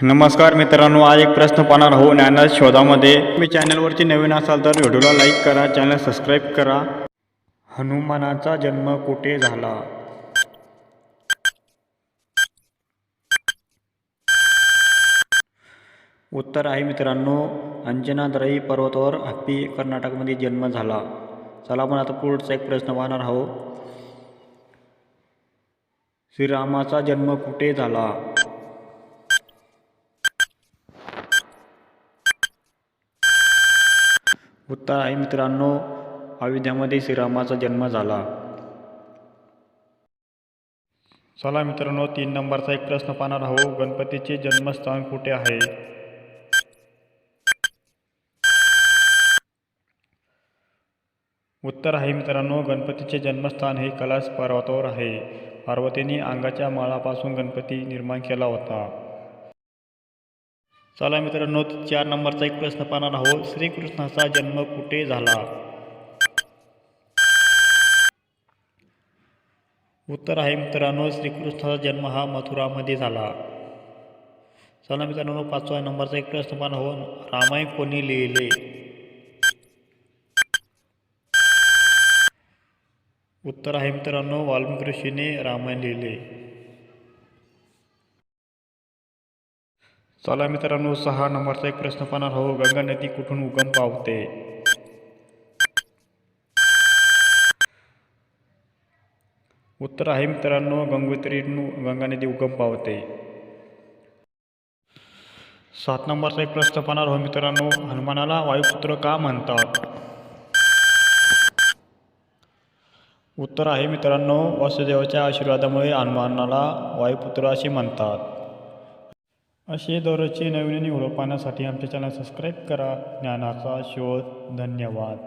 नमस्कार मित्रांनो, आज एक प्रश्न पाहणार आहोत ज्ञान शोधामध्ये। तुम्ही चॅनलवरती नवीन असाल तर व्हिडिओला लाईक करा, चॅनल सबस्क्राईब करा। हनुमानाचा जन्म कुठे झाला? उत्तर आहे मित्रांनो, अंजनाद्री पर्वतावर हंपी कर्नाटकमध्ये जन्म झाला। चला आपण आता पुढचा एक प्रश्न पाहणार आहोत। श्रीरामाचा जन्म कुठे झाला? उत्तर आहे मित्रांनो, अयोध्यामध्ये श्रीरामाचा जन्म झाला। चला मित्रांनो, 3 नंबरचा एक प्रश्न पाहणार आहोत। गणपतीचे जन्मस्थान कुठे आहे? उत्तर आहे मित्रांनो, गणपतीचे जन्मस्थान हे कैलास पर्वतावर आहे। पार्वतीने अंगाच्या माळापासून गणपती निर्माण केला होता। चला मित्रांनो, 4 नंबरचा एक प्रश्न पाहणार आहोत। श्रीकृष्णाचा जन्म कुठे झाला? उत्तर आहे मित्रांनो, श्रीकृष्णाचा जन्म हा मथुरामध्ये झाला। चला मित्रांनो, 5व्या नंबरचा एक प्रश्न पाहणार आहोत। रामायण कोणी लिहिले? उत्तर आहे मित्रांनो, वाल्मिकी ऋषीने रामायण लिहिले। चला मित्रांनो, 6 नंबरचा एक प्रश्न पाहणार आहोत। गंगा नदी कुठून उगम पावते? उत्तर आहे मित्रांनो, गंगोत्रीतून गंगा नदी उगम पावते। 7 नंबरचा एक प्रश्न पाहणार आहोत मित्रांनो। हनुमानाला वायुपुत्र का म्हणतात? उत्तर आहे मित्रांनो, वासुदेवाच्या आशीर्वादामुळे हनुमानाला वायुपुत्र असे म्हणतात। असे दररोजचे नवीन व्हिडिओ पाहण्यासाठी आमचे चॅनल सबस्क्राईब करा। ज्ञानाचा शोध. धन्यवाद।